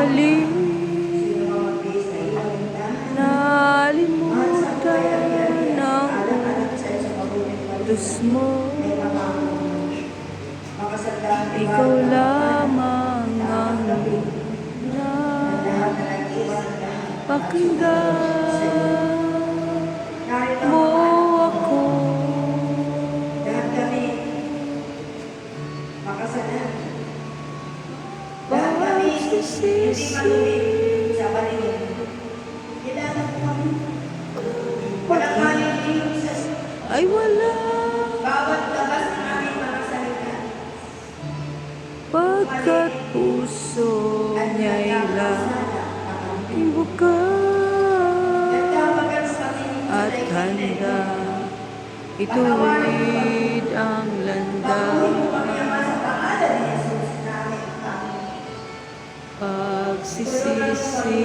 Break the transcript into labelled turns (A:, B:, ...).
A: Halin nalimutan ng utos mo. Ikaw lamang ang napakinggan mo ako. Pagsisisi ay wala, pagkat puso niya'y laging bukas at handa ituwid ang landas. Pagsisisi